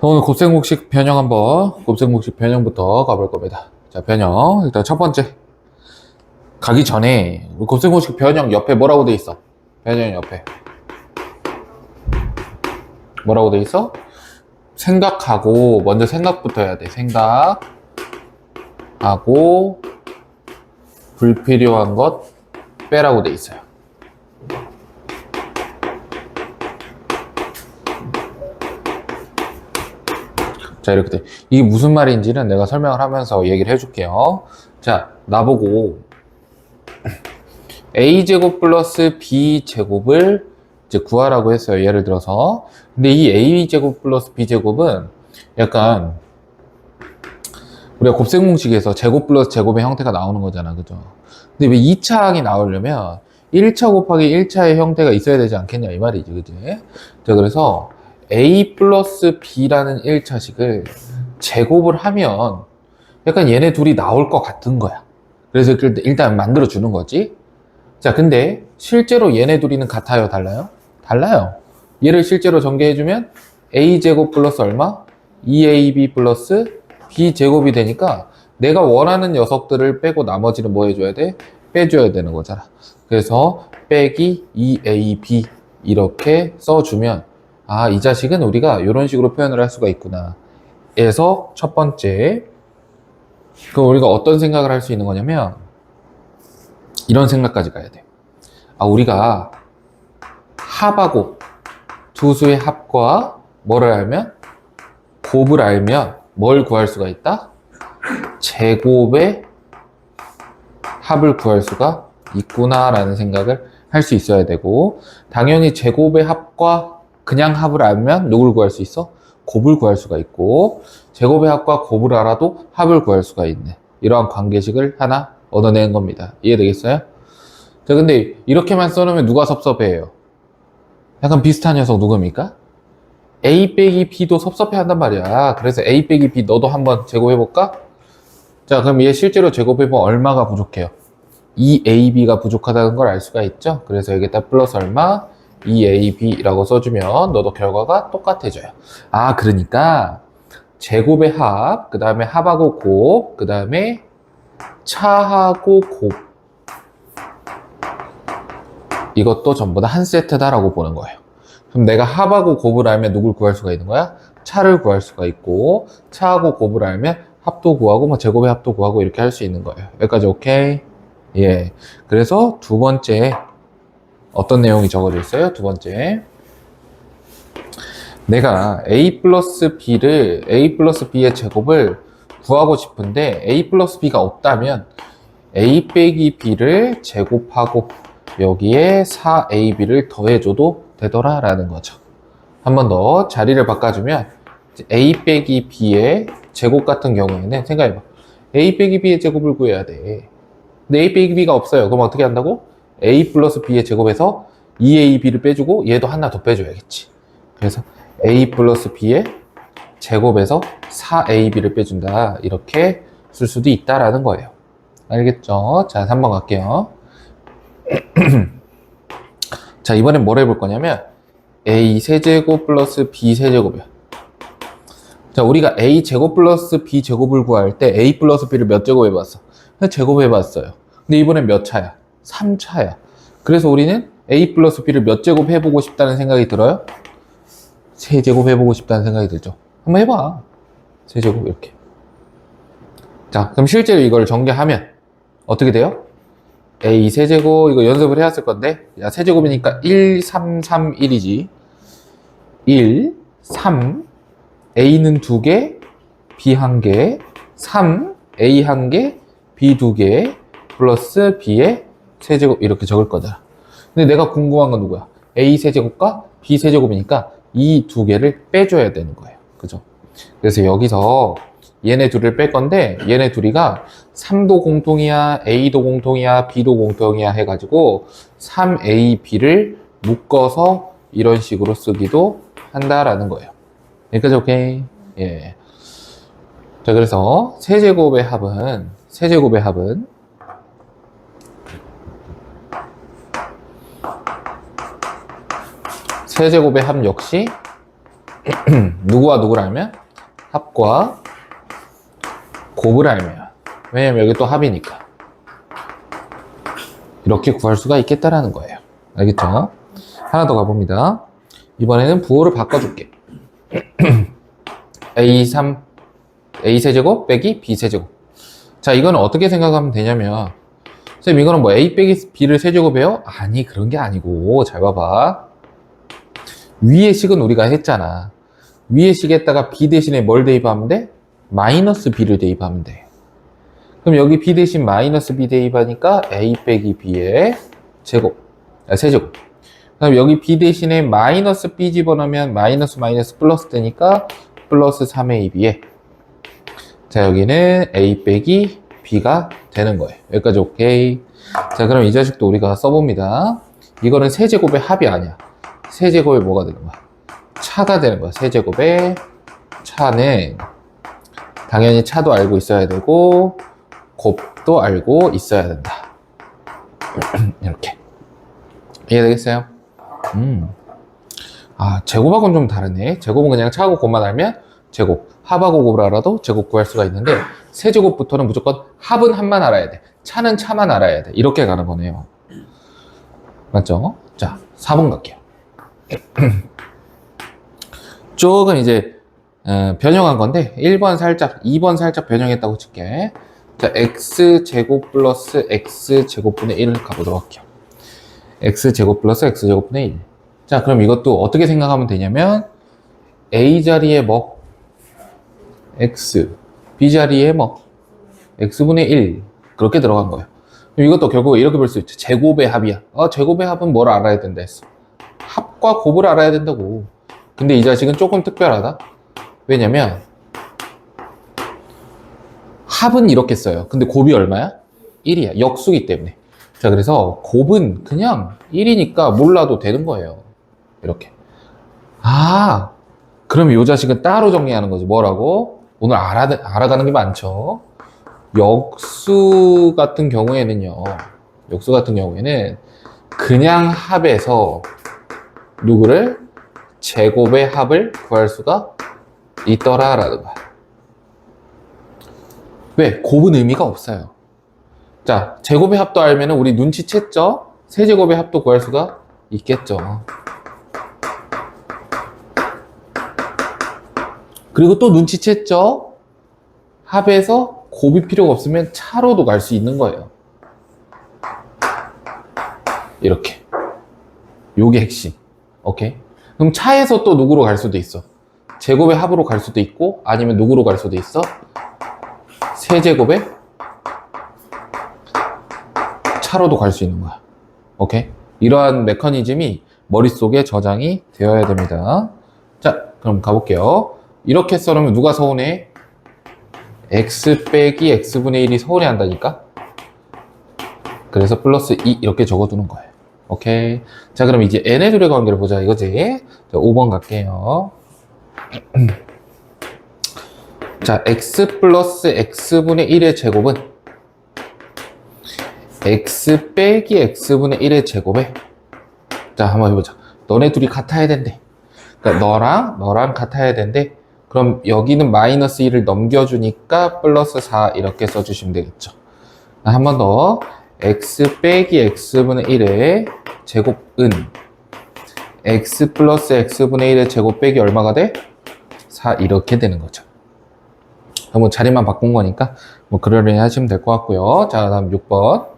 오늘 곱셈공식 변형 곱셈공식 변형부터 가볼 겁니다. 자, 변형. 일단 첫 번째. 가기 전에, 곱셈공식 변형 옆에 뭐라고 돼 있어? 변형 옆에. 뭐라고 돼 있어? 생각하고, 먼저 생각부터 해야 돼. 생각하고, 불필요한 것 빼라고 돼 있어요. 자, 이렇게 돼. 이게 무슨 말인지는 내가 설명을 하면서 얘기를 해줄게요. 자, 나보고 a제곱 플러스 b제곱을 이제 구하라고 했어요. 예를 들어서. 근데 이 a제곱 플러스 b제곱은 약간 우리가 곱셈공식에서 제곱 플러스 제곱의 형태가 나오는 거잖아. 그죠? 근데 왜 2차 항이 나오려면 1차 곱하기 1차의 형태가 있어야 되지 않겠냐 이 말이지. 그지? 자, 그래서 a 플러스 b라는 1차식을 제곱을 하면 약간 얘네 둘이 나올 것 같은 거야. 그래서 일단 만들어 주는 거지. 자, 근데 실제로 얘네 둘이는 같아요, 달라요? 달라요. 얘를 실제로 전개해주면 a제곱 플러스 얼마? 2ab 플러스 b제곱이 되니까 내가 원하는 녀석들을 빼고 나머지는 뭐 해줘야 돼? 빼줘야 되는 거잖아. 그래서 빼기 2ab 이렇게 써주면 아, 이 자식은 우리가 이런 식으로 표현을 할 수가 있구나. 에서 첫 번째, 그럼 우리가 어떤 생각을 할 수 있는 거냐면 이런 생각까지 가야 돼. 아, 우리가 합하고 두 수의 합과 뭐를 알면? 곱을 알면 뭘 구할 수가 있다? 제곱의 합을 구할 수가 있구나 라는 생각을 할 수 있어야 되고, 당연히 제곱의 합과 그냥 합을 알면 누굴 구할 수 있어? 곱을 구할 수가 있고, 제곱의 합과 곱을 알아도 합을 구할 수가 있는 이러한 관계식을 하나 얻어내는 겁니다. 이해되겠어요? 자, 근데 이렇게만 써놓으면 누가 섭섭해해요? 약간 비슷한 녀석 누굽니까? A 빼기 B도 섭섭해 한단 말이야. 그래서 A 빼기 B 너도 한번 제곱해볼까? 자, 그럼 얘 실제로 제곱해보면 얼마가 부족해요? 2AB가 부족하다는 걸 알 수가 있죠? 그래서 여기다 플러스 얼마? 2AB라고 써주면 너도 결과가 똑같아져요. 아, 그러니까 제곱의 합, 그 다음에 합하고 곱, 그 다음에 차하고 곱, 이것도 전부 다 한 세트다라고 보는 거예요. 그럼 내가 합하고 곱을 알면 누굴 구할 수가 있는 거야? 차를 구할 수가 있고, 차하고 곱을 알면 합도 구하고, 뭐 제곱의 합도 구하고 이렇게 할 수 있는 거예요. 여기까지 오케이? 예. 그래서 두 번째, 어떤 내용이 적어져 있어요? 두 번째. 내가 a 플러스 b의 제곱을 구하고 싶은데 a 플러스 b가 없다면 a 빼기 b를 제곱하고 여기에 4ab를 더해줘도 되더라 라는 거죠. 한 번 더 자리를 바꿔주면 a 빼기 b의 제곱 같은 경우에는 생각해봐. a 빼기 b의 제곱을 구해야 돼. 근데 a 빼기 b가 없어요. 그럼 어떻게 한다고? a 플러스 b의 제곱에서 2ab를 빼주고 얘도 하나 더 빼줘야겠지. 그래서 a 플러스 b의 제곱에서 4ab를 빼준다. 이렇게 쓸 수도 있다라는 거예요. 알겠죠? 자, 3번 갈게요. 자, 이번엔 뭘 해볼 거냐면 a 세제곱 플러스 b 세제곱이야. 자, 우리가 a 제곱 플러스 b 제곱을 구할 때 a 플러스 b를 몇 제곱 해봤어? 제곱해봤어요. 근데 이번엔 몇 차야? 3차야. 그래서 우리는 a 플러스 b를 몇 제곱 해보고 싶다는 생각이 들어요? 세제곱 해보고 싶다는 생각이 들죠. 한번 해봐. 세제곱 이렇게. 자, 그럼 실제로 이걸 전개하면 어떻게 돼요? a 세제곱, 이거 연습을 해왔을 건데, 야, 세제곱이니까 1, 3, 3, 1이지. 1, 3, a는 2개, b 1개, 3, a 1개, b 2개, 플러스 b의 세제곱 이렇게 적을 거잖아. 근데 내가 궁금한 건 누구야? a 세제곱과 b 세제곱이니까 이 두 개를 빼줘야 되는 거예요. 그죠? 그래서 여기서 얘네 둘을 뺄 건데 얘네 둘이가 3도 공통이야, a도 공통이야, b도 공통이야 해가지고 3ab를 묶어서 이런 식으로 쓰기도 한다라는 거예요. 여기까지 오케이? 예. 자, 그래서 세제곱의 합은 세제곱의 합 역시 누구와 누구를 알면? 합과 곱을 알면. 왜냐면 여기 또 합이니까. 이렇게 구할 수가 있겠다라는 거예요. 알겠죠? 하나 더 가봅니다. 이번에는 부호를 바꿔줄게. A 세제곱 빼기 B세제곱. 자, 이거는 어떻게 생각하면 되냐면, 선생님, 이거는 뭐 A 빼기 B를 세제곱해요? 아니, 그런 게 아니고, 잘 봐봐. 위의 식은 우리가 했잖아. 위의 식에다가 B 대신에 뭘 대입하면 돼? 마이너스 B를 대입하면 돼. 그럼 여기 B 대신 마이너스 B 대입하니까 A 빼기 B의 세제곱. 그럼 여기 B 대신에 마이너스 B 집어넣으면 마이너스 플러스 되니까 플러스 3AB에. 자, 여기는 A 빼기 B가 되는 거예요. 여기까지 오케이. 자, 그럼 이 자식도 우리가 써봅니다. 이거는 세제곱의 합이 아니야. 세제곱의 뭐가 되는 거야? 차가 되는 거야. 세제곱의 차는 당연히 차도 알고 있어야 되고 곱도 알고 있어야 된다. 이렇게. 이해되겠어요? 제곱하고는 좀 다르네. 제곱은 그냥 차하고 곱만 알면 제곱, 합하고 곱을 알아도 제곱 구할 수가 있는데 세제곱부터는 무조건 합은 합만 알아야 돼. 차는 차만 알아야 돼. 이렇게 가는 거네요. 맞죠? 자, 4번 갈게요. 조금 이제 변형한 건데 1번 살짝, 2번 살짝 변형했다고 칠게. 자, x제곱 플러스 x제곱분의 1을 가보도록 할게요. x제곱 플러스 x제곱분의 1. 자, 그럼 이것도 어떻게 생각하면 되냐면 a 자리에 뭐 x, b 자리에 뭐 x분의 1 그렇게 들어간 거예요. 그럼 이것도 결국 이렇게 볼 수 있죠. 제곱의 합이야. 제곱의 합은 뭘 알아야 된다 했어? 합과 곱을 알아야 된다고. 근데 이 자식은 조금 특별하다. 왜냐면 합은 이렇게 써요. 근데 곱이 얼마야? 1이야. 역수기 때문에. 자, 그래서 곱은 그냥 1이니까 몰라도 되는 거예요. 이렇게. 그럼 이 자식은 따로 정리하는 거지. 뭐라고? 오늘 알아가는 게 많죠. 역수 같은 경우에는 그냥 합에서 누구를? 제곱의 합을 구할 수가 있더라라는 거야. 왜? 곱은 의미가 없어요. 자, 제곱의 합도 알면 우리 눈치챘죠? 세제곱의 합도 구할 수가 있겠죠. 그리고 또 눈치챘죠? 합에서 곱이 필요가 없으면 차로도 갈 수 있는 거예요. 이렇게. 요게 핵심. 오케이? 그럼 차에서 또 누구로 갈 수도 있어? 제곱의 합으로 갈 수도 있고, 아니면 누구로 갈 수도 있어? 세제곱의 차로도 갈 수 있는 거야. 오케이? 이러한 메커니즘이 머릿속에 저장이 되어야 됩니다. 자, 그럼 가볼게요. 이렇게 써놓으면 누가 서운해? x 빼기 x분의 1이 서운해 한다니까? 그래서 플러스 2 이렇게 적어두는 거예요. 오케이. 자, 그럼 이제 n의 둘의 관계를 보자 이거지. 자, 5번 갈게요. 자, x 플러스 x분의 1의 제곱은 x 빼기 x분의 1의 제곱에, 자, 한번 해보자. 너네 둘이 같아야 된대. 그러니까 너랑 같아야 된대. 그럼 여기는 마이너스 1을 넘겨주니까 플러스 4 이렇게 써주시면 되겠죠. 한 번 더. x 빼기 x분의 1의 제곱은 x 플러스 x분의 1의 제곱 빼기 얼마가 돼? 4 이렇게 되는 거죠. 뭐 자리만 바꾼 거니까 뭐 그러려니 하시면 될 것 같고요. 자, 다음 6번.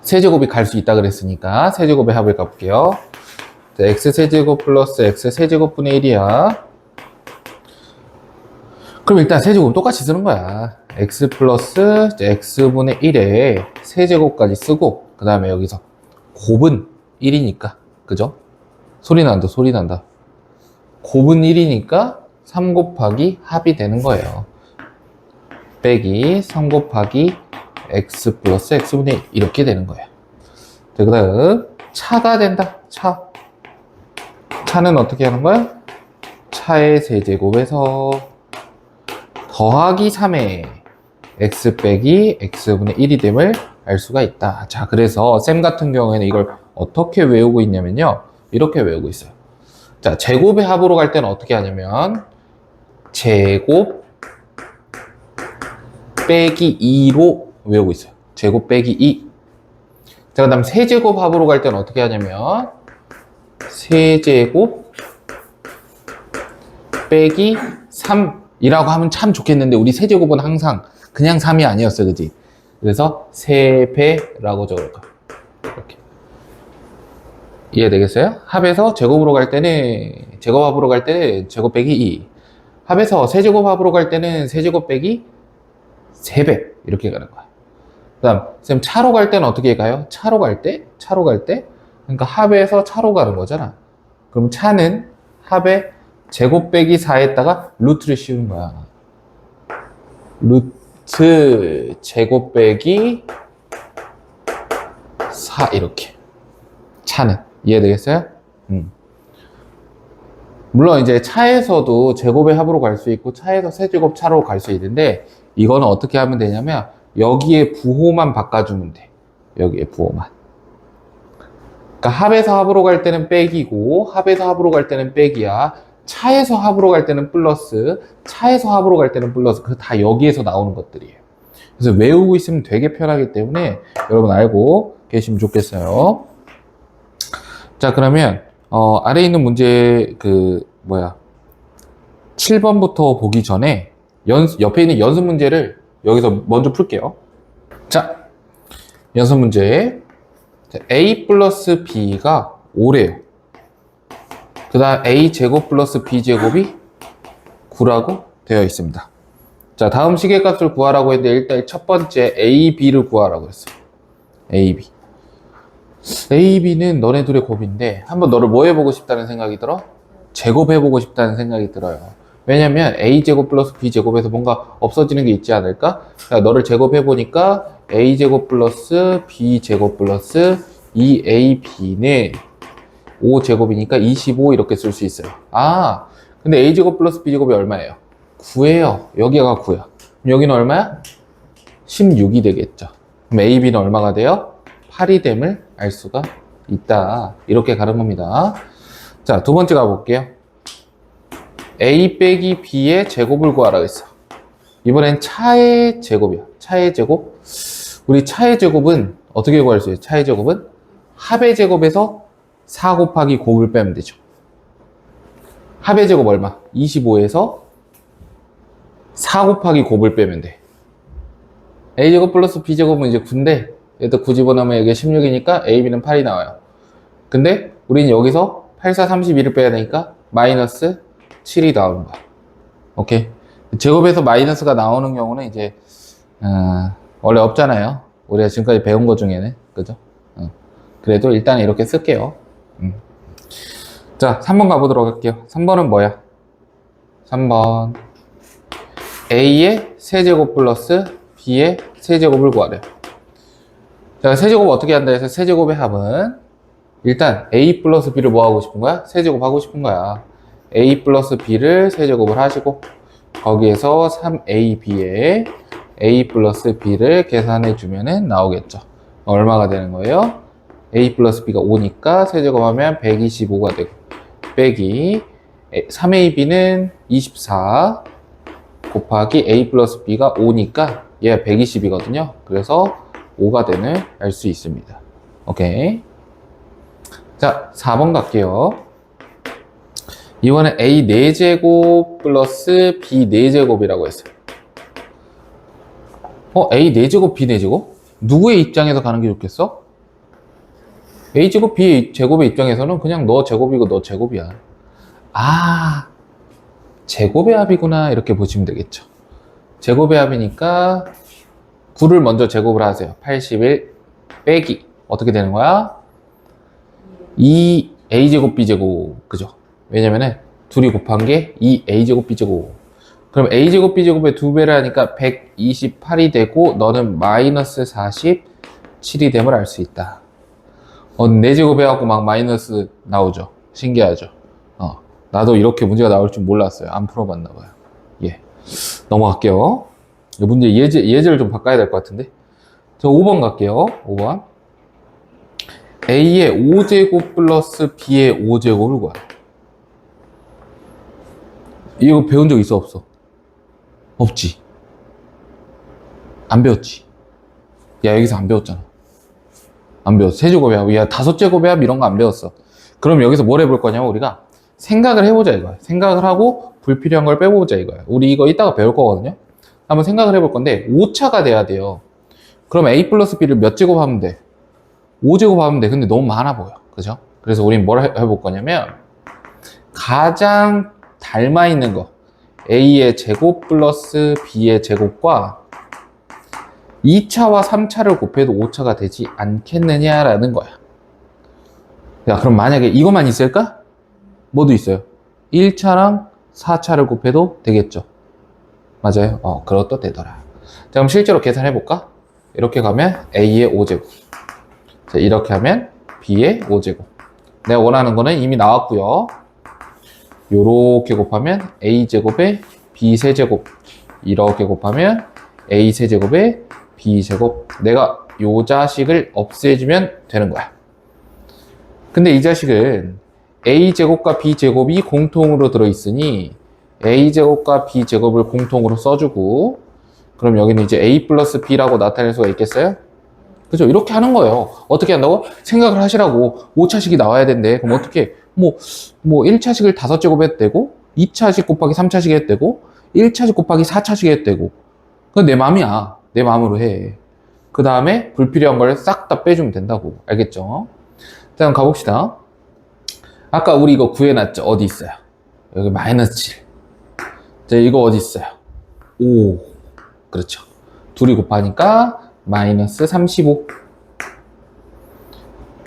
세제곱이 갈 수 있다 그랬으니까 세제곱의 합을 가볼게요. 자, x세제곱 플러스 x세제곱분의 1이야. 그럼 일단 세제곱 똑같이 쓰는 거야. x 플러스 x분의 1에 세제곱까지 쓰고, 그 다음에 여기서 곱은 1이니까, 그죠? 소리 난다. 곱은 1이니까 3 곱하기 합이 되는 거예요. 빼기 3 곱하기 x 플러스 x분의 1 이렇게 되는 거예요. 자, 그 다음 차가 된다. 차는 어떻게 하는 거야? 차의 세제곱에서 더하기 3에 x 빼기 x분의 1이 됨을 알 수가 있다. 자, 그래서 쌤 같은 경우에는 이걸 어떻게 외우고 있냐면요, 이렇게 외우고 있어요. 자, 제곱의 합으로 갈 때는 어떻게 하냐면 제곱 빼기 2로 외우고 있어요. 제곱 빼기 2. 자, 그 다음 세제곱 합으로 갈 때는 어떻게 하냐면 세제곱 빼기 3이라고 하면 참 좋겠는데 우리 세제곱은 항상 그냥 3이 아니었어요. 그지? 그래서 3배라고 적을 거예요. 이렇게. 이해되겠어요? 합에서 제곱으로 갈 때는 제곱합으로 갈 때는 제곱 빼기 2. 합에서 세제곱합으로 갈 때는 세제곱 빼기 3배 이렇게 가는 거야. 그 다음 쌤 차로 갈 때는 어떻게 가요? 차로 갈 때 그러니까 합에서 차로 가는 거잖아. 그럼 차는 합에 제곱 빼기 4에다가 루트를 씌우는 거야. 루트 제곱 빼기 4 이렇게. 차는 이해되겠어요? 물론 이제 차에서도 제곱의 합으로 갈 수 있고 차에서 세제곱 차로 갈 수 있는데 이거는 어떻게 하면 되냐면 여기에 부호만 바꿔주면 돼. 여기에 부호만. 그러니까 합에서 합으로 갈 때는 빼기고 합에서 합으로 갈 때는 빼기야. 차에서 합으로 갈 때는 플러스, 차에서 합으로 갈 때는 플러스. 그 다 여기에서 나오는 것들이에요. 그래서 외우고 있으면 되게 편하기 때문에 여러분 알고 계시면 좋겠어요. 자, 그러면 아래에 있는 문제 7번부터 보기 전에 옆에 있는 연습 문제를 여기서 먼저 풀게요. 자, 연습 문제. A 플러스 B가 5래요. 그 다음 A제곱 플러스 B제곱이 9라고 되어 있습니다. 자, 다음 시계값을 구하라고 했는데 일단 첫 번째 A, B를 구하라고 했어요. A, B. A, B는 너네 둘의 곱인데 한번 너를 뭐 해보고 싶다는 생각이 들어? 제곱해보고 싶다는 생각이 들어요. 왜냐면 A제곱 플러스 B제곱에서 뭔가 없어지는 게 있지 않을까? 자, 너를 제곱해보니까 A제곱 플러스 B제곱 플러스 2AB는 5제곱이니까 25 이렇게 쓸 수 있어요. 아, 근데 A제곱 플러스 B제곱이 얼마예요? 9예요. 여기가 9야. 그럼 여기는 얼마야? 16이 되겠죠. 그럼 A, B는 얼마가 돼요? 8이 됨을 알 수가 있다. 이렇게 가는 겁니다. 자, 두 번째 가볼게요. A 빼기 B의 제곱을 구하라고 했어. 이번엔 차의 제곱이야. 차의 제곱. 우리 차의 제곱은 어떻게 구할 수 있어요? 차의 제곱은 합의 제곱에서 4 곱하기 곱을 빼면 되죠. 합의 제곱 얼마? 25에서 4 곱하기 곱을 빼면 돼. A제곱 플러스 B제곱은 이제 9인데 여기다 9 집어넣으면 여기 16이니까 A, B는 8이 나와요. 근데 우리는 여기서 8, 4, 32를 빼야 되니까 마이너스 7이 나오는 거야. 오케이. 제곱에서 마이너스가 나오는 경우는 이제 원래 없잖아요. 우리가 지금까지 배운 것 중에는. 그죠? 그래도 일단 이렇게 쓸게요. 자, 3번 가보도록 할게요. 3번은 뭐야? 3번 A의 세제곱 플러스 B의 세제곱을 구하래요. 자, 세제곱 어떻게 한다 해서 세제곱의 합은 일단 A 플러스 B를 뭐 하고 싶은 거야? 세제곱 하고 싶은 거야. A 플러스 B를 세제곱을 하시고 거기에서 3AB에 A 플러스 B를 계산해 주면은 나오겠죠. 얼마가 되는 거예요? A 플러스 B가 5니까 세제곱하면 125가 되고 빼기 3AB는 24 곱하기 A 플러스 B가 5니까 얘가 120이거든요. 그래서 5가 되는 알 수 있습니다. 오케이. 자, 4번 갈게요. 이번엔 A 4제곱 플러스 B 4제곱이라고 했어요. A 4제곱, B 4제곱? 누구의 입장에서 가는 게 좋겠어? A제곱, B 제곱의 입장에서는 그냥 너 제곱이고 너 제곱이야. 아, 제곱의 합이구나 이렇게 보시면 되겠죠. 제곱의 합이니까 9를 먼저 제곱을 하세요. 81 빼기 어떻게 되는 거야? 2A제곱 B제곱. 그죠? 왜냐면은 둘이 곱한 게 2A제곱 B제곱. 그럼 A제곱 B제곱의 2배를 하니까 128이 되고 너는 마이너스 47이 됨을 알 수 있다. 4제곱 해갖고 막 마이너스 나오죠. 신기하죠. 나도 이렇게 문제가 나올 줄 몰랐어요. 안 풀어봤나봐요. 예. 넘어갈게요. 이 문제 예제를 좀 바꿔야 될 것 같은데. 저 5번 갈게요. 5번. A의 5제곱 플러스 B의 5제곱을 구하라. 이거 배운 적 있어, 없어? 없지. 안 배웠지. 야, 여기서 안 배웠잖아. 안 배웠어. 세제곱의 합, 야, 다섯 제곱의 합 이런 거 안 배웠어. 그럼 여기서 뭘 해볼 거냐면 우리가 생각을 해보자 이거야. 생각을 하고 불필요한 걸 빼보자 이거야. 우리 이거 이따가 배울 거거든요. 한번 생각을 해볼 건데 5차가 돼야 돼요. 그럼 a 플러스 b를 몇 제곱 하면 돼? 5제곱 하면 돼. 근데 너무 많아 보여. 그죠? 그래서 우린 뭘 해볼 거냐면 가장 닮아 있는 거 a의 제곱 플러스 b의 제곱과 2차와 3차를 곱해도 5차가 되지 않겠느냐라는 거야. 야, 그럼 만약에 이것만 있을까? 뭐도 있어요. 1차랑 4차를 곱해도 되겠죠. 맞아요. 그것도 되더라. 자, 그럼 실제로 계산해볼까? 이렇게 가면 a의 5제곱. 자, 이렇게 하면 b의 5제곱. 내가 원하는 거는 이미 나왔고요. 요렇게 곱하면 a제곱에 b세제곱. 이렇게 곱하면 a세제곱에 b제곱. 내가 요 자식을 없애주면 되는 거야. 근데 이 자식은 a제곱과 b제곱이 공통으로 들어있으니 a제곱과 b제곱을 공통으로 써주고, 그럼 여기는 이제 a 플러스 b라고 나타낼 수가 있겠어요? 그죠? 이렇게 하는 거예요. 어떻게 한다고? 생각을 하시라고. 5차식이 나와야 된대. 그럼 어떻게? 1차식을 5제곱 해도 되고, 2차식 곱하기 3차식 해도 되고, 1차식 곱하기 4차식 해도 되고. 그건 내 맘이야. 내 마음으로 해. 그 다음에 불필요한 걸 싹 다 빼주면 된다고. 알겠죠? 자, 그럼 가봅시다. 아까 우리 이거 구해놨죠? 어디 있어요? 여기 마이너스 7. 자, 이거 어디 있어요? 5. 그렇죠. 둘이 곱하니까 마이너스 35.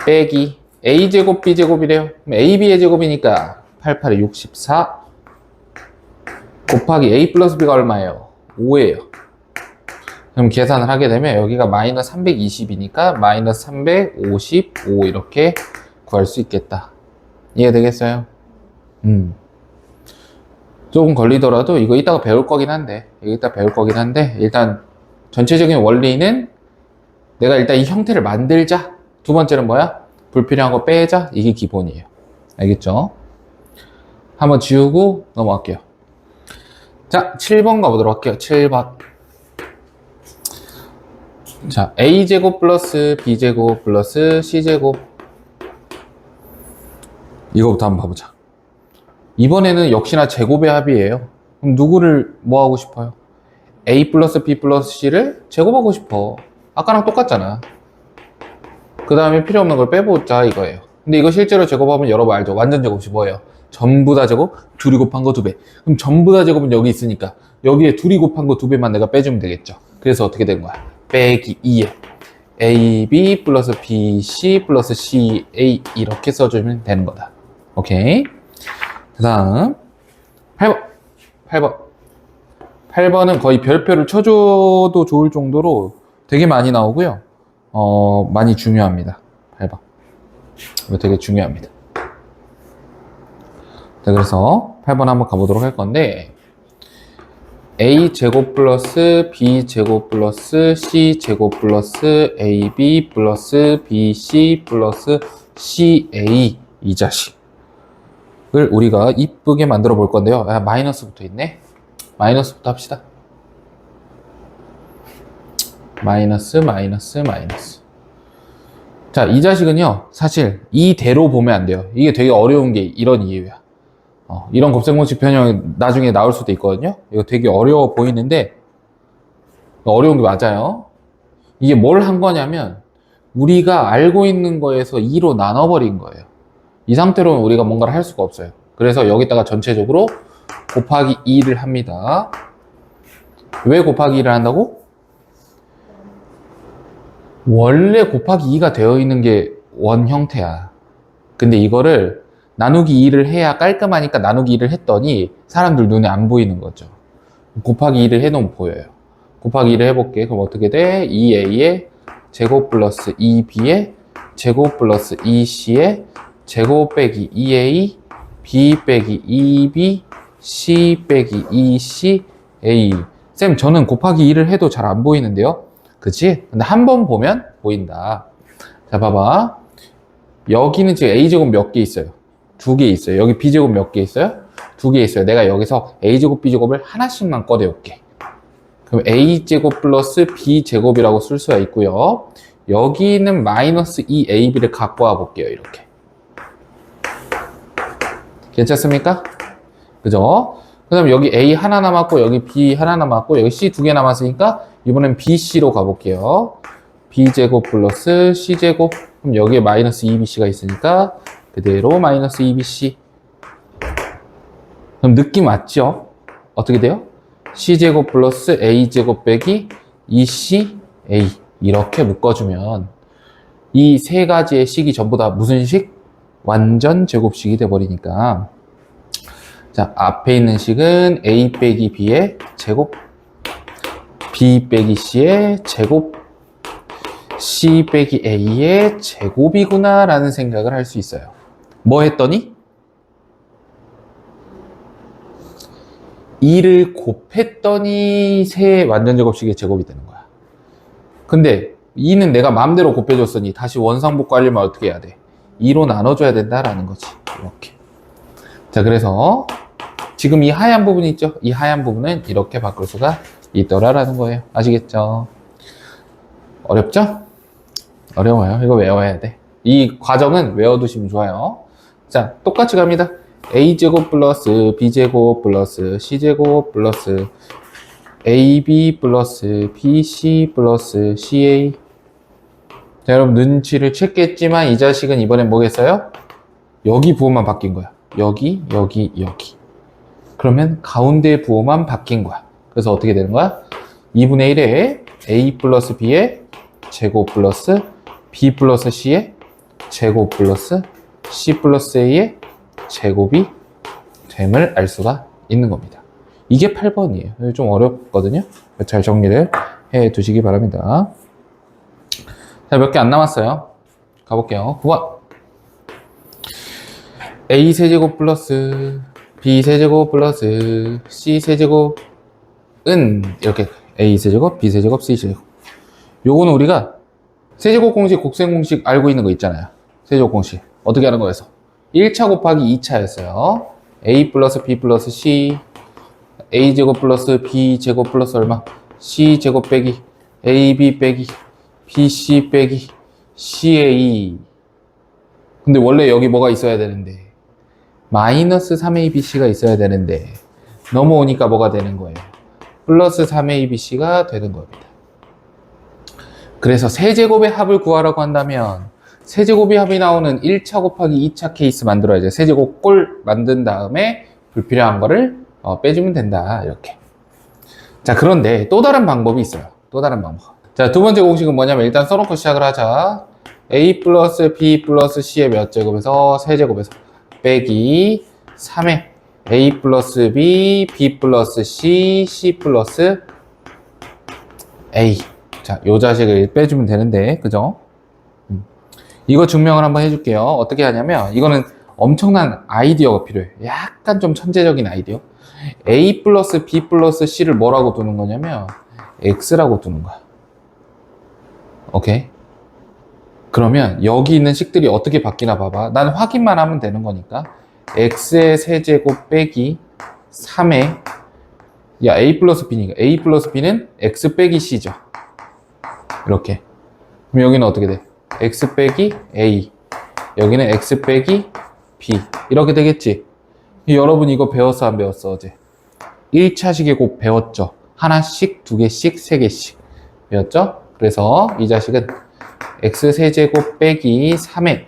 빼기 a제곱 b제곱이래요. 그럼 ab의 제곱이니까 88에 64 곱하기 a 플러스 b가 얼마예요? 5예요. 그럼 계산을 하게 되면 여기가 마이너스 320이니까 마이너스 355 이렇게 구할 수 있겠다. 이해되겠어요? 조금 걸리더라도 이거 이따가 배울 거긴 한데, 일단 전체적인 원리는 내가 일단 이 형태를 만들자. 두 번째는 뭐야? 불필요한 거 빼자. 이게 기본이에요. 알겠죠? 한번 지우고 넘어갈게요. 자, 7번 가보도록 할게요. 7번. 자, a제곱 플러스 b제곱 플러스 c제곱. 이거부터 한번 봐보자. 이번에는 역시나 제곱의 합이에요. 그럼 누구를 뭐 하고 싶어요? a 플러스 b 플러스 c를 제곱하고 싶어. 아까랑 똑같잖아. 그 다음에 필요 없는 걸 빼보자 이거예요. 근데 이거 실제로 제곱하면 여러분 알죠? 완전 제곱이 뭐예요? 전부 다 제곱, 둘이 곱한 거 2배. 그럼 전부 다 제곱은 여기 있으니까 여기에 둘이 곱한 거 2배만 내가 빼주면 되겠죠. 그래서 어떻게 된 거야? 빼기 2에 ab 플러스 bc 플러스 ca 이렇게 써주면 되는 거다. 오케이. 그 다음 8번은 거의 별표를 쳐줘도 좋을 정도로 되게 많이 나오고요. 많이 중요합니다. 8번. 이거 되게 중요합니다. 자, 그래서 8번 한번 가보도록 할 건데, a제곱 플러스 b제곱 플러스 c제곱 플러스 ab 플러스 bc 플러스 ca 이 자식을 우리가 이쁘게 만들어 볼 건데요. 마이너스부터 있네. 마이너스부터 합시다. 마이너스. 자, 이 자식은요, 사실 이대로 보면 안 돼요. 이게 되게 어려운 게 이런 이유야. 이런 곱셈공식 변형이 나중에 나올 수도 있거든요. 이거 되게 어려워 보이는데 어려운 게 맞아요. 이게 뭘 한 거냐면 우리가 알고 있는 거에서 2로 나눠버린 거예요. 이 상태로는 우리가 뭔가를 할 수가 없어요. 그래서 여기다가 전체적으로 곱하기 2를 합니다. 왜 곱하기 2를 한다고? 원래 곱하기 2가 되어 있는 게 원 형태야. 근데 이거를 나누기 2를 해야 깔끔하니까 나누기 2를 했더니 사람들 눈에 안 보이는 거죠. 곱하기 2를 해놓으면 보여요. 곱하기 2를 해볼게. 그럼 어떻게 돼? 2a의 제곱 플러스 2b의 제곱 플러스 2c의 제곱 빼기 2a b 빼기 2b c 빼기 2c a. 쌤, 저는 곱하기 2를 해도 잘 안 보이는데요? 그치? 근데 한 번 보면 보인다. 자, 봐봐. 여기는 지금 a제곱 몇 개 있어요? 2개 있어요. 여기 b제곱 몇 개 있어요? 두 개 있어요. 내가 여기서 a제곱 b제곱을 하나씩만 꺼내올게. 그럼 a제곱 플러스 b제곱이라고 쓸 수가 있고요. 여기는 마이너스 2ab를 갖고 와 볼게요. 이렇게. 괜찮습니까? 그죠? 그 다음에 여기 a 하나 남았고 여기 b 하나 남았고 여기 c 두 개 남았으니까 이번엔 bc로 가볼게요. b제곱 플러스 c제곱. 그럼 여기에 마이너스 2bc가 있으니까 그대로 마이너스 2bc. 그럼 느낌 왔죠? 어떻게 돼요? c제곱 플러스 a제곱 빼기 2ca 이렇게 묶어주면 이 세 가지의 식이 전부 다 무슨 식? 완전 제곱식이 돼버리니까 자, 앞에 있는 식은 a 빼기 b의 제곱, b 빼기 c의 제곱, c 빼기 a의 제곱이구나 라는 생각을 할 수 있어요. 뭐 했더니? 2를 곱했더니 세 완전 제곱식의 제곱이 되는 거야. 근데 2는 내가 마음대로 곱해줬으니 다시 원상복구하려면 어떻게 해야 돼? 2로 나눠줘야 된다라는 거지. 이렇게. 자, 그래서 지금 이 하얀 부분 있죠? 이 하얀 부분은 이렇게 바꿀 수가 있더라라는 거예요. 아시겠죠? 어렵죠? 어려워요. 이거 외워야 돼. 이 과정은 외워두시면 좋아요. 자, 똑같이 갑니다. a제곱 플러스 b제곱 플러스 c제곱 플러스 ab 플러스 bc 플러스 ca. 자, 여러분 눈치를 챘겠지만 이 자식은 이번엔 뭐겠어요? 여기 부호만 바뀐 거야. 여기, 여기, 여기. 그러면 가운데 부호만 바뀐 거야. 그래서 어떻게 되는 거야? 2분의 1에 a 플러스 b의 제곱 플러스 b 플러스 c의 제곱 플러스 c 플러스 a의 제곱이 됨을 알 수가 있는 겁니다. 이게 8번이에요. 좀 어렵거든요. 잘 정리를 해 두시기 바랍니다. 자, 몇 개 안 남았어요. 가볼게요. 9번. a 세제곱 플러스 b 세제곱 플러스 c 세제곱은 이렇게 a 세제곱, b 세제곱, c 세제곱. 요거는 우리가 세제곱 공식, 곱셈 공식 알고 있는 거 있잖아요. 세제곱 공식. 어떻게 하는 거였어? 1차 곱하기 2차였어요. a 플러스 b 플러스 c a제곱 플러스 b제곱 플러스 얼마? c제곱 빼기 ab 빼기 bc 빼기 ca. 근데 원래 여기 뭐가 있어야 되는데 마이너스 3abc가 있어야 되는데 넘어오니까 뭐가 되는 거예요? 플러스 3abc가 되는 겁니다. 그래서 세제곱의 합을 구하라고 한다면 세제곱의 합이 나오는 1차 곱하기 2차 케이스 만들어야죠. 세제곱 꼴 만든 다음에 불필요한 거를 빼주면 된다. 이렇게. 자, 그런데 또 다른 방법이 있어요. 또 다른 방법. 자, 두 번째 공식은 뭐냐면 일단 써놓고 시작을 하자. a 플러스 b 플러스 c의 몇 제곱에서 세제곱에서 빼기 3의 a 플러스 b, b 플러스 c, c 플러스 a. 자, 요 자식을 빼주면 되는데, 그죠? 이거 증명을 한번 해줄게요. 어떻게 하냐면, 이거는 엄청난 아이디어가 필요해요. 약간 좀 천재적인 아이디어. a 플러스 b 플러스 c를 뭐라고 두는 거냐면, x라고 두는 거야. 오케이? 그러면 여기 있는 식들이 어떻게 바뀌나 봐봐. 난 확인만 하면 되는 거니까. x의 세제곱 빼기 3의, 야, a 플러스 b니까. a 플러스 b는 x 빼기 c죠. 이렇게. 그럼 여기는 어떻게 돼? x 빼기 a. 여기는 x 빼기 b. 이렇게 되겠지? 여러분 이거 배웠어, 안 배웠어, 어제? 1차식에 곧 배웠죠? 하나씩, 두 개씩, 세 개씩. 배웠죠? 그래서 이 자식은 x 세제곱 빼기 3의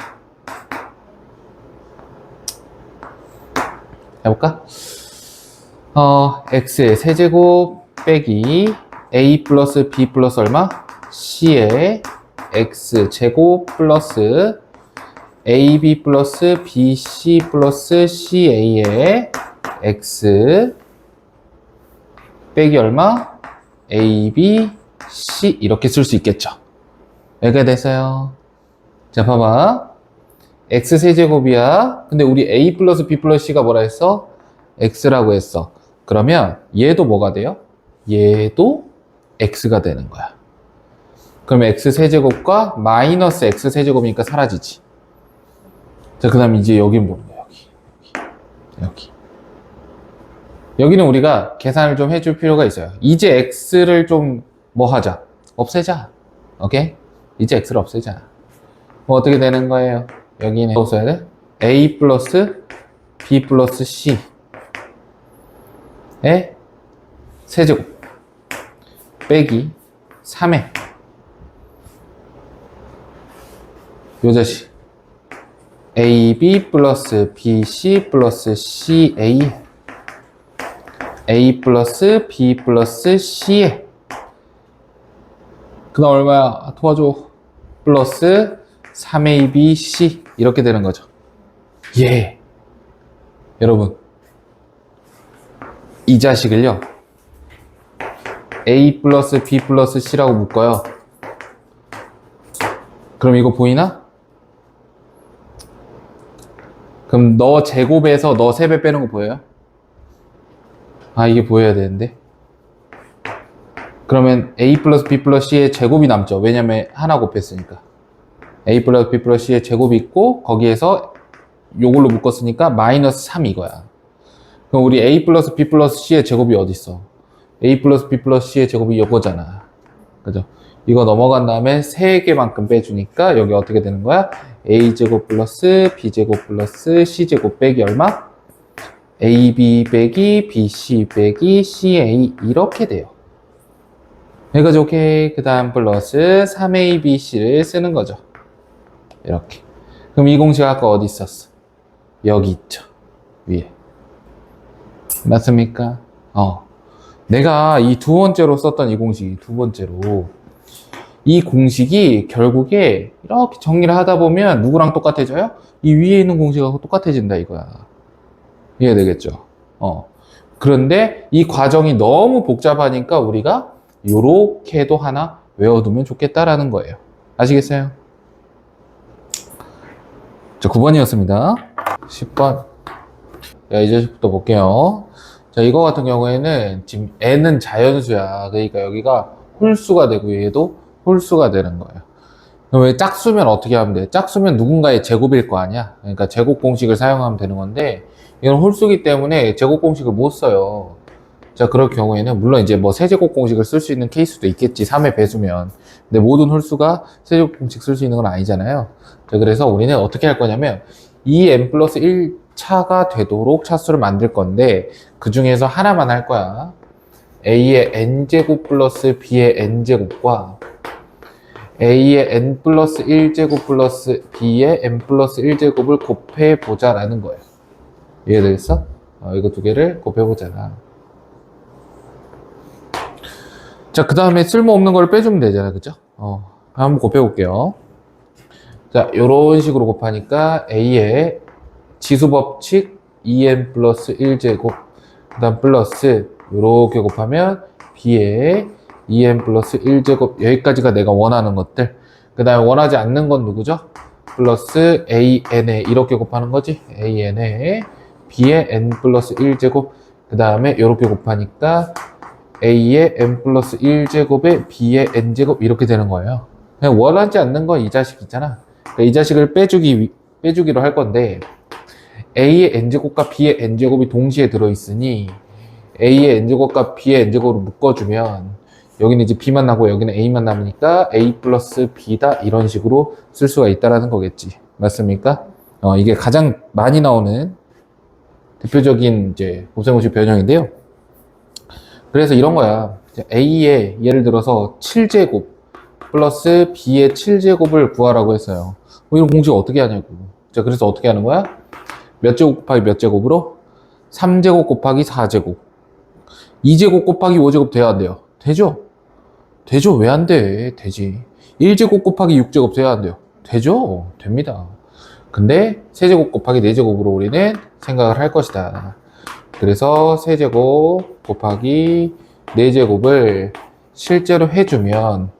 해볼까? x의 세제곱 빼기 a 플러스 b 플러스 얼마? c의 x 제곱 플러스 ab 플러스 bc 플러스 ca의 x 빼기 얼마? ab, c 이렇게 쓸 수 있겠죠. 여기가 됐어요. 자, 봐봐. x 세제곱이야. 근데 우리 a 플러스 b 플러스 c가 뭐라 했어? x라고 했어. 그러면 얘도 뭐가 돼요? 얘도 x가 되는 거야. 그러면 x 세제곱과 마이너스 x 세제곱이니까 사라지지. 자, 그 다음 이제 여기 뭐야? 여기. 여기는 우리가 계산을 좀 해줄 필요가 있어요. 이제 x를 좀 뭐 하자? 없애자. 오케이? 이제 x를 없애자. 뭐 어떻게 되는 거예요? 여기는 뭐 써야 돼? a 플러스 b 플러스 c의 세제곱 빼기 3의 요 자식 ab 플러스 bc 플러스 ca a 플러스 b 플러스 c에 그 다음 얼마야? 도와줘. 플러스 3abc 이렇게 되는 거죠. 예. 여러분 이 자식을요 a 플러스 b 플러스 c라고 묶어요. 그럼 이거 보이나? 그럼 너 제곱에서 너 3배 빼는 거 보여요? 아 이게 보여야 되는데 그러면 a 플러스 b 플러스 c의 제곱이 남죠. 왜냐면 하나 곱했으니까 a 플러스 b 플러스 c의 제곱이 있고 거기에서 요걸로 묶었으니까 마이너스 3 이거야. 그럼 우리 a 플러스 b 플러스 c의 제곱이 어디 있어? a 플러스 b 플러스 c의 제곱이 이거잖아. 그죠? 이거 넘어간 다음에 3개만큼 빼주니까 여기 어떻게 되는 거야? a제곱 플러스 b제곱 플러스 c제곱 빼기 얼마? ab 빼기 bc 빼기 ca 이렇게 돼요. 여기까지 오케이. 그 다음 플러스 3abc를 쓰는 거죠. 이렇게. 그럼 이 공식 아까 어디 있었어? 여기 있죠. 위에. 맞습니까? 내가 이 두 번째로 썼던 이 공식이 두 번째로 이 공식이 결국에 이렇게 정리를 하다 보면 누구랑 똑같아져요? 이 위에 있는 공식하고 똑같아진다 이거야. 이해되겠죠? 그런데 이 과정이 너무 복잡하니까 우리가 요렇게도 하나 외워두면 좋겠다라는 거예요. 아시겠어요? 자, 9번이었습니다. 10번. 자, 이 자식부터 볼게요. 자, 이거 같은 경우에는 지금 n은 자연수야. 그러니까 여기가 홀수가 되고 얘도 홀수가 되는 거예요. 그럼 왜 짝수면 어떻게 하면 돼? 짝수면 누군가의 제곱일 거 아니야? 그러니까 제곱 공식을 사용하면 되는 건데 이건 홀수기 때문에 제곱 공식을 못 써요. 자, 그럴 경우에는 물론 이제 뭐 세제곱 공식을 쓸 수 있는 케이스도 있겠지. 3의 배수면. 근데 모든 홀수가 세제곱 공식 쓸 수 있는 건 아니잖아요. 자, 그래서 우리는 어떻게 할 거냐면 2n 플러스 1차가 되도록 차수를 만들 건데 그 중에서 하나만 할 거야. a의 n제곱 플러스 b의 n제곱과 a의 n 플러스 1제곱 플러스 b의 n 플러스 1제곱을 곱해보자 라는 거예요. 이해되겠어? 이거 두 개를 곱해보자. 자, 그 다음에 쓸모없는 걸 빼주면 되잖아. 그죠? 한번 곱해볼게요. 자, 요런 식으로 곱하니까 a의 지수법칙 2n 플러스 1제곱 그 다음 플러스 요렇게 곱하면 b의 2n 플러스 1제곱 여기까지가 내가 원하는 것들. 그 다음에 원하지 않는 건 누구죠? 플러스 an에 이렇게 곱하는 거지. an에 b의 n 플러스 1제곱 그 다음에 요렇게 곱하니까 a의 n 플러스 1제곱에 b의 n제곱 이렇게 되는 거예요. 그냥 원하지 않는 건 이 자식 있잖아. 그러니까 이 자식을 빼주기로 할 건데 a의 n제곱과 b의 n제곱이 동시에 들어있으니 a의 n제곱과 b의 n제곱으로 묶어주면 여기는 이제 b만 나고 여기는 a만 남으니까 a 플러스 b다 이런 식으로 쓸 수가 있다라는 거겠지. 맞습니까? 이게 가장 많이 나오는 대표적인 이제 곱셈공식 변형인데요. 그래서 이런 거야. a의 예를 들어서 7제곱 플러스 b의 7제곱을 구하라고 했어요. 이런 공식 어떻게 하냐고. 자, 그래서 어떻게 하는 거야? 몇 제곱 곱하기 몇 제곱으로? 3제곱 곱하기 4제곱 2제곱 곱하기 5제곱 돼야 안 돼요? 되죠? 되죠? 왜 안 돼? 되지. 1제곱 곱하기 6제곱 돼야 안 돼요? 되죠? 됩니다. 근데 세제곱 곱하기 4제곱으로 우리는 생각을 할 것이다. 그래서 세제곱 곱하기 4제곱을 실제로 해주면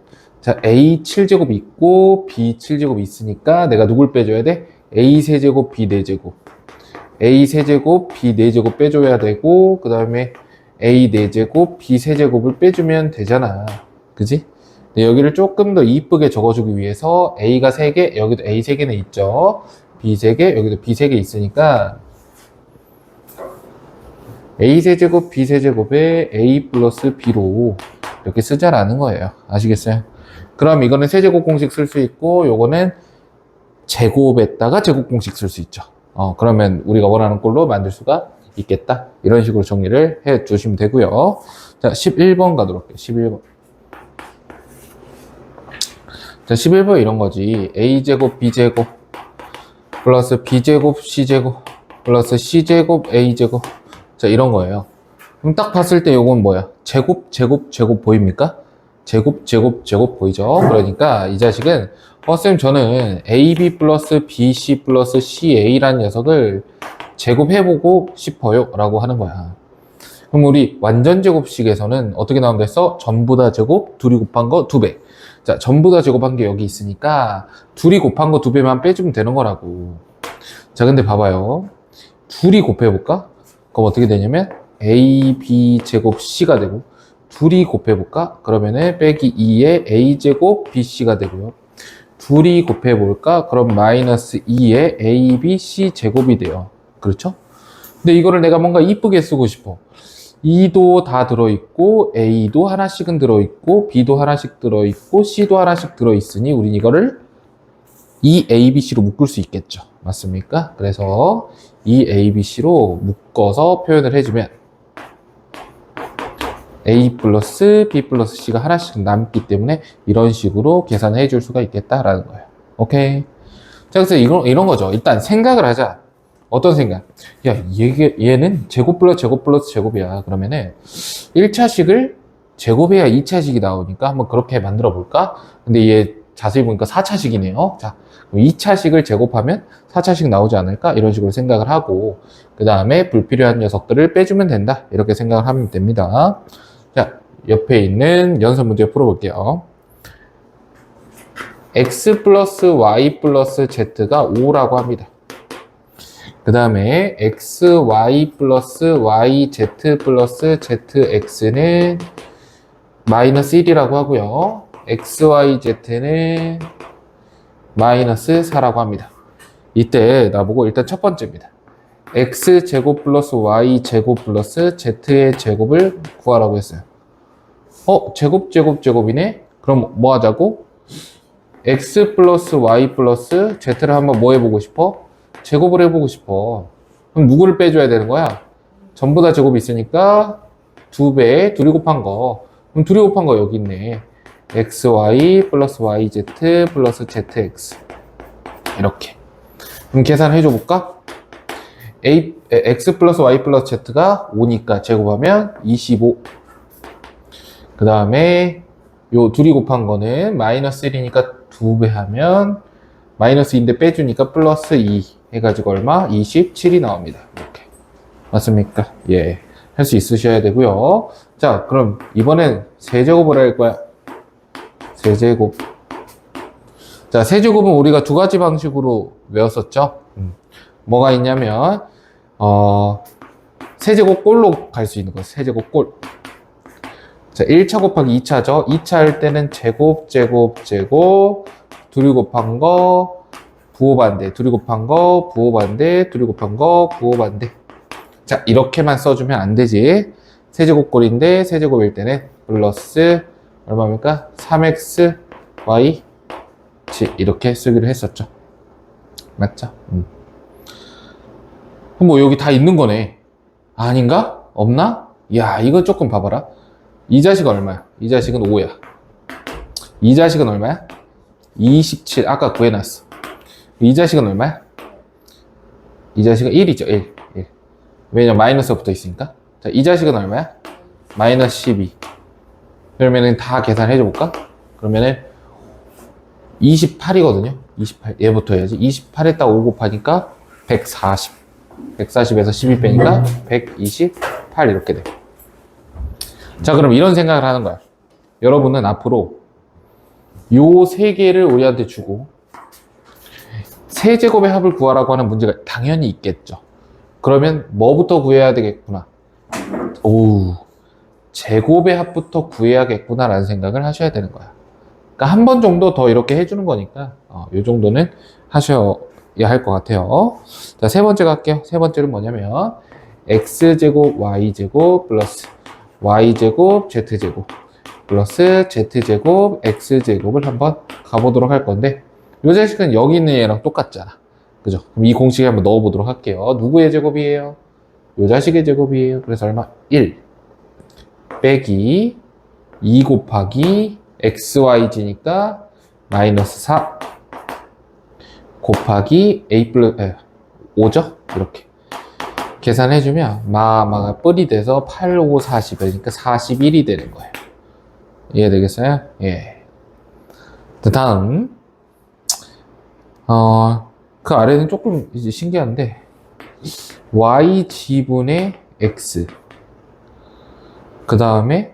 자, a 7제곱이 있고 b 7제곱이 있으니까 내가 누굴 빼줘야 돼? a 세제곱 b 4제곱 a 세제곱 b 4제곱 빼줘야 되고 그 다음에 a 4제곱 b 세제곱을 빼주면 되잖아. 그지? 근데 여기를 조금 더 이쁘게 적어주기 위해서 a가 3개 여기도 a 3개는 있죠. b 3개 여기도 b 3개 있으니까 A 세제곱 B 세제곱에 A 플러스 B로 이렇게 쓰자라는 거예요. 아시겠어요? 그럼 이거는 세제곱 공식 쓸 수 있고 요거는 제곱에다가 제곱 공식 쓸 수 있죠. 그러면 우리가 원하는 꼴로 만들 수가 있겠다. 이런 식으로 정리를 해 주시면 되고요. 자, 11번 가도록 할게요. 11번. 자, 11번 이런 거지. A제곱 B제곱 플러스 B제곱 C제곱 플러스 C제곱 A제곱. 자, 이런 거예요. 그럼 딱 봤을 때 요건 뭐야? 제곱, 제곱, 제곱 보입니까? 제곱, 제곱, 제곱 보이죠? 그러니까 이 자식은 쌤 저는 AB 플러스 BC 플러스 CA라는 녀석을 제곱해보고 싶어요 라고 하는 거야. 그럼 우리 완전 제곱식에서는 어떻게 나온다 했어? 전부 다 제곱, 둘이 곱한 거 2배. 자, 전부 다 제곱한 게 여기 있으니까 둘이 곱한 거 2배만 빼주면 되는 거라고. 자, 근데 봐봐요. 둘이 곱해볼까? 그럼 어떻게 되냐면 A, B 제곱 C가 되고 둘이 곱해볼까? 그러면은 빼기 2에 A 제곱 BC가 되고요. 둘이 곱해볼까? 그럼 마이너스 2에 A, B, C 제곱이 돼요. 그렇죠? 근데 이거를 내가 뭔가 이쁘게 쓰고 싶어. 2도 다 들어있고 A도 하나씩은 들어있고 B도 하나씩 들어있고 C도 하나씩 들어있으니 우린 이거를 2ABC로 묶을 수 있겠죠. 맞습니까? 그래서 2ABC로 묶어서 표현을 해주면 A 플러스 B 플러스 C가 하나씩 남기 때문에 이런 식으로 계산을 해줄 수가 있겠다라는 거예요. 오케이. 자, 그래서 이런 거죠. 일단 생각을 하자. 어떤 생각? 야, 얘는 제곱 플러스 제곱 플러스 제곱이야. 그러면은 1차식을 제곱해야 2차식이 나오니까 한번 그렇게 만들어 볼까? 근데 얘 자세히 보니까 4차식이네요. 자, 2차식을 제곱하면 4차식 나오지 않을까? 이런 식으로 생각을 하고 그 다음에 불필요한 녀석들을 빼주면 된다. 이렇게 생각을 하면 됩니다. 자, 옆에 있는 연습 문제 풀어볼게요. x 플러스 y 플러스 z가 5라고 합니다. 그 다음에 xy 플러스 yz 플러스 zx는 마이너스 1이라고 하고요. xyz는 마이너스 4라고 합니다. 이때 나보고 일단 첫 번째입니다. x제곱 플러스 y제곱 플러스 z의 제곱을 구하라고 했어요. 제곱 제곱 제곱이네? 그럼 뭐 하자고? x 플러스 y 플러스 z를 한번 뭐 해보고 싶어? 제곱을 해보고 싶어. 그럼 누구를 빼줘야 되는 거야? 전부 다 제곱이 있으니까 2배, 둘이 곱한 거. 그럼 둘이 곱한 거 여기 있네. xy 플러스 yz 플러스 zx. 이렇게. 그럼 계산해 줘 볼까? x 플러스 y 플러스 z가 5니까 제곱하면 25. 그 다음에 요 둘이 곱한 거는 마이너스 1이니까 2배 하면 마이너스 2인데 빼주니까 플러스 2 해가지고 얼마? 27이 나옵니다. 이렇게. 맞습니까? 예. 할 수 있으셔야 되고요. 자, 그럼 이번엔 세제곱을 할 거야. 세제곱. 자, 세제곱은 우리가 두 가지 방식으로 외웠었죠. 뭐가 있냐면 세제곱 꼴로 갈 수 있는 거. 세제곱 꼴. 자, 1차 곱하기 2차죠. 2차 할 때는 제곱, 제곱, 제곱, 둘이 곱한 거, 부호반대, 둘이 곱한 거, 부호반대, 둘이 곱한 거, 부호반대. 자, 이렇게만 써주면 안 되지. 세제곱꼴인데, 세제곱일 때는 플러스, 얼마입니까? 3x, y, 이렇게 쓰기로 했었죠. 맞죠? 그럼 뭐 여기 다 있는 거네. 아닌가? 없나? 야, 이거 조금 봐봐라. 이 자식은 얼마야? 이 자식은 5야. 이 자식은 얼마야? 27. 아까 구해놨어. 이 자식은 얼마야? 이 자식은 1이죠. 1. 왜냐면 마이너스가 붙어 있으니까. 자, 이 자식은 얼마야? 마이너스 12. 그러면은 다 계산해 줘 볼까? 그러면은 28이거든요. 28. 얘부터 해야지. 28에다 5 곱하니까 140. 140에서 12 빼니까 128 이렇게 돼. 자, 그럼 이런 생각을 하는 거야. 여러분은 앞으로 요 세 개를 우리한테 주고 세제곱의 합을 구하라고 하는 문제가 당연히 있겠죠. 그러면 뭐부터 구해야 되겠구나. 제곱의 합부터 구해야겠구나 라는 생각을 하셔야 되는 거야. 그러니까 한 번 정도 더 이렇게 해주는 거니까 요 정도는 하셔야 할 것 같아요. 자, 세 번째 갈게요. 세 번째는 뭐냐면 x제곱 y제곱 플러스 y제곱 z제곱 플러스 z제곱 x제곱을 한번 가보도록 할 건데, 이 자식은 여기 있는 얘랑 똑같잖아. 그죠? 그럼 이 공식에 한번 넣어보도록 할게요. 누구의 제곱이에요? 이 자식의 제곱이에요. 그래서 얼마? 1 빼기 2 곱하기 xy지니까 마이너스 4 곱하기 a 플러스 5죠? 이렇게 계산해주면 마가 뿔이 돼서 8, 5, 40이니까 41이 되는 거예요. 이해되겠어요? 예. 다음 그 아래는 조금 이제 신기한데, y 지분의 x, 그 다음에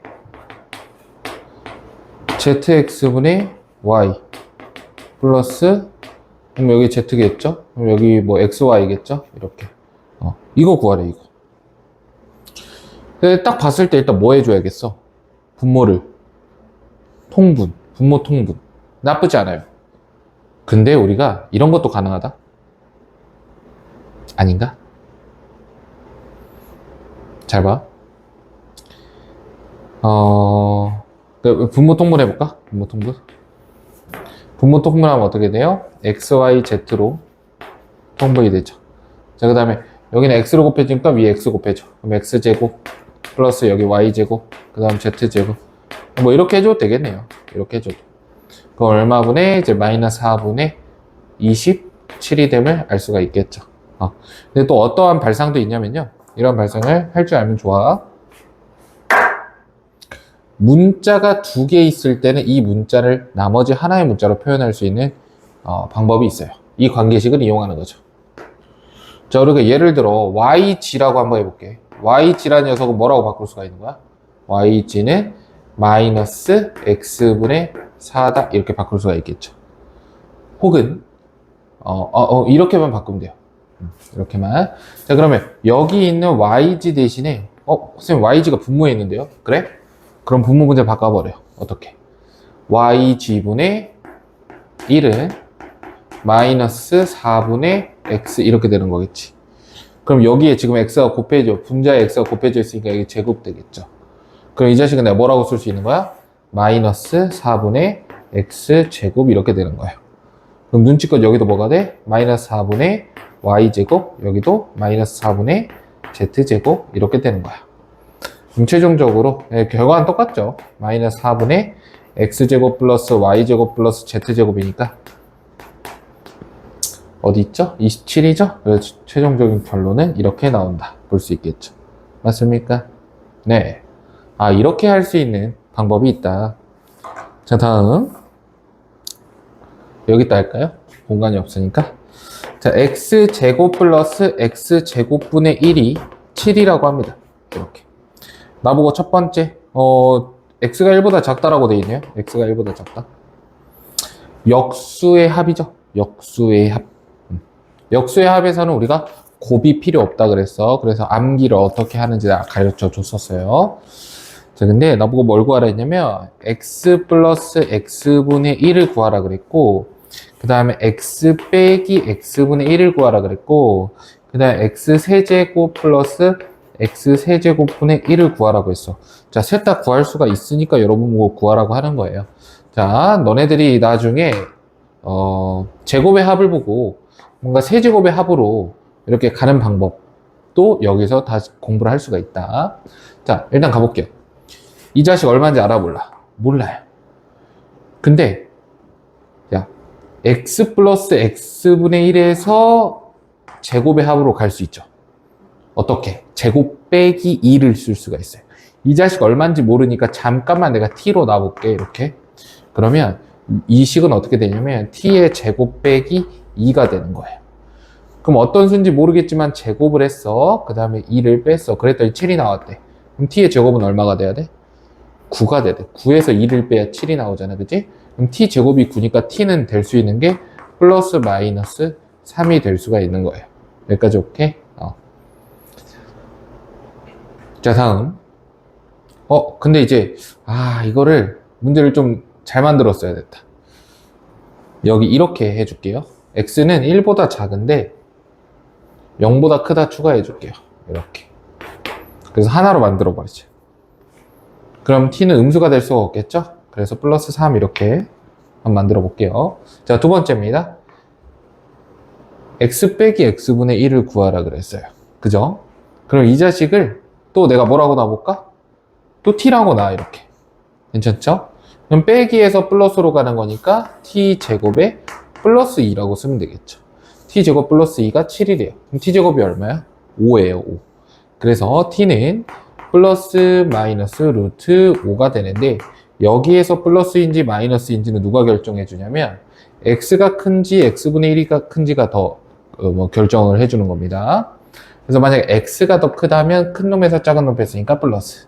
zx분의 y 플러스, 그럼 여기 z겠죠? 그럼 여기 뭐 xy겠죠? 이렇게 이거 구하래. 이거. 근데 딱 봤을 때 일단 뭐 해줘야겠어? 분모 통분 나쁘지 않아요. 근데 우리가 이런 것도 가능하다? 아닌가? 잘 봐. 분모 통분 해볼까? 분모 통분하면 어떻게 돼요? x, y, z로 통분이 되죠. 자, 그 다음에 여기는 x로 곱해지니까 위에 x 곱해줘. 그럼 x제곱 플러스 여기 y제곱, 그 다음 z제곱. 뭐 이렇게 해줘도 되겠네요. 이렇게 해줘도. 그럼 얼마분의 이제 마이너스 4분의 27이 됨을 알 수가 있겠죠. 근데 또 어떠한 발상도 있냐면요. 이런 발상을 할 줄 알면 좋아. 문자가 두 개 있을 때는 이 문자를 나머지 하나의 문자로 표현할 수 있는 방법이 있어요. 이 관계식을 이용하는 거죠. 자, 우리가 예를 들어 yg라고 한번 해볼게. yg라는 녀석은 뭐라고 바꿀 수가 있는 거야? yg는 마이너스 x분의 4다 이렇게 바꿀 수가 있겠죠. 혹은 이렇게만 바꾸면 돼요. 이렇게만. 자, 그러면 여기 있는 yg 대신에 선생님 yg가 분모에 있는데요? 그래? 그럼 분모 문제 바꿔버려요. 어떻게? yg분의 1은 마이너스 4분의 x 이렇게 되는 거겠지. 그럼 여기에 지금 x가 곱해져, 분자에 x가 곱해져 있으니까 이게 제곱 되겠죠. 그럼 이 자식은 내가 뭐라고 쓸 수 있는 거야? 마이너스 4분의 x 제곱 이렇게 되는 거예요. 그럼 눈치껏 여기도 뭐가 돼? 마이너스 4분의 y제곱, 여기도 마이너스 4분의 z제곱 이렇게 되는 거야. 그럼 최종적으로 결과는 똑같죠. 마이너스 4분의 x제곱 플러스 y제곱 플러스 z제곱이니까 어디 있죠? 27이죠? 그래서 최종적인 결론은 이렇게 나온다. 볼 수 있겠죠. 맞습니까? 네. 이렇게 할 수 있는 방법이 있다. 자, 다음 여기다 할까요? 공간이 없으니까. 자, x제곱 플러스 x제곱분의 1이 7이라고 합니다. 이렇게. 나보고 첫 번째, x가 1보다 작다라고 돼 있네요. x가 1보다 작다. 역수의 합이죠. 역수의 합. 역수의 합에서는 우리가 곱이 필요 없다 그랬어. 그래서 암기를 어떻게 하는지 가르쳐 줬었어요. 자, 근데 나보고 뭘 구하라 했냐면 x 플러스 x분의 1을 구하라 그랬고, 그 다음에 x 빼기 x분의 1을 구하라 그랬고, 그 다음에 x 세제곱 플러스 x 세제곱분의 1을 구하라고 했어. 자, 셋 다 구할 수가 있으니까 여러분 보고 구하라고 하는 거예요. 자, 너네들이 나중에 제곱의 합을 보고 뭔가 세제곱의 합으로 이렇게 가는 방법도 여기서 다시 공부를 할 수가 있다. 자, 일단 가볼게요. 이 자식 얼마인지 알아 몰라? 몰라요. 근데 야, x 플러스 x분의 1에서 제곱의 합으로 갈 수 있죠. 어떻게? 제곱 빼기 2를 쓸 수가 있어요. 이 자식 얼마인지 모르니까 잠깐만 내가 t로 놔볼게. 이렇게. 그러면 이 식은 어떻게 되냐면 t의 제곱 빼기 2가 되는 거예요. 그럼 어떤 수인지 모르겠지만 제곱을 했어. 그 다음에 2를 뺐어. 그랬더니 7이 나왔대. 그럼 t의 제곱은 얼마가 돼야 돼? 9가 돼야 돼. 9에서 2를 빼야 7이 나오잖아. 그치? 그럼 t 제곱이 9니까 t는 될 수 있는 게 플러스 마이너스 3이 될 수가 있는 거예요. 여기까지 오케이? 자, 다음. 근데 이제 이거를 문제를 좀 잘 만들었어야 됐다. 여기 이렇게 해줄게요. x는 1보다 작은데 0보다 크다 추가해 줄게요. 이렇게. 그래서 하나로 만들어 버리죠. 그럼 t는 음수가 될 수가 없겠죠? 그래서 플러스 3 이렇게 한번 만들어 볼게요. 자, 두 번째입니다. x 빼기 x분의 1을 구하라 그랬어요. 그죠? 그럼 이 자식을 또 내가 뭐라고 놔볼까? 또 t라고 놔, 이렇게. 괜찮죠? 그럼 빼기에서 플러스로 가는 거니까 t제곱에 플러스 2라고 쓰면 되겠죠. t제곱 플러스 2가 7이래요. 그럼 t제곱이 얼마야? 5예요, 5. 그래서 t는 플러스 마이너스 루트 5가 되는데 여기에서 플러스인지 마이너스인지는 누가 결정해 주냐면 x가 큰지 x분의 1이 큰지가 더 결정을 해주는 겁니다. 그래서 만약에 x가 더 크다면 큰 놈에서 작은 놈 뺐으니까 플러스,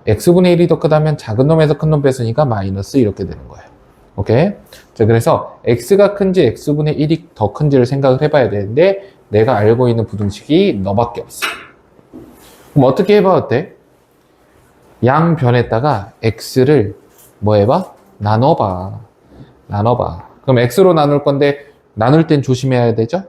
x분의 1이 더 크다면 작은 놈에서 큰 놈 뺐으니까 마이너스 이렇게 되는 거예요. 오케이? 자, 그래서 x가 큰지 x분의 1이 더 큰지를 생각을 해봐야 되는데 내가 알고 있는 부등식이 너밖에 없어. 그럼 어떻게 해봐 어때? 양변에다가 x를 뭐 해봐? 나눠봐. 그럼 x로 나눌 건데 나눌 땐 조심해야 되죠?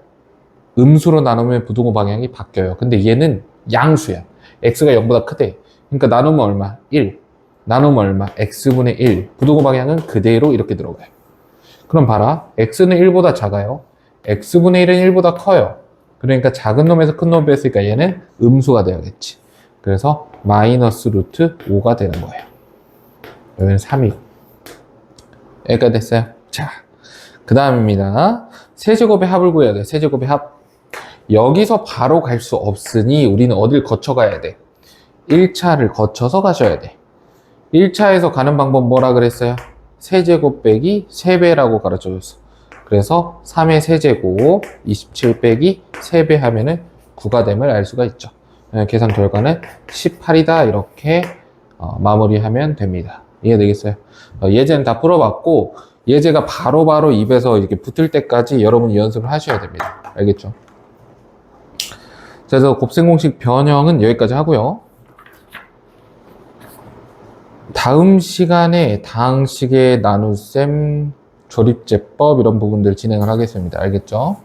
음수로 나누면 부등호 방향이 바뀌어요. 근데 얘는 양수야. x가 0보다 크대. 그러니까 나누면 얼마? 1. 나누면 얼마? x분의 1. 부등호 방향은 그대로 이렇게 들어가요. 그럼 봐라. x는 1보다 작아요. x분의 1은 1보다 커요. 그러니까 작은 놈에서 큰 놈 뺐으니까 얘는 음수가 돼야겠지. 그래서 마이너스 루트 5가 되는 거예요. 여기는 3이고. 여기까지 됐어요. 자, 그 다음입니다. 세제곱의 합을 구해야 돼. 세제곱의 합. 여기서 바로 갈 수 없으니 우리는 어딜 거쳐 가야 돼? 1차를 거쳐서 가셔야 돼. 1차에서 가는 방법 뭐라 그랬어요? 세제곱 빼기 3배라고 가르쳐 줬어. 그래서 3의 세제곱 27 빼기 3배 하면은 9가 됨을 알 수가 있죠. 계산 결과는 18이다 이렇게 마무리하면 됩니다. 이해되겠어요? 예제는 다 풀어봤고 예제가 바로바로 입에서 이렇게 붙을 때까지 여러분이 연습을 하셔야 됩니다. 알겠죠? 자, 그래서 곱셈 공식 변형은 여기까지 하고요. 다음 시간에 다항식의 나눗셈, 조립제법 이런 부분들 진행을 하겠습니다. 알겠죠?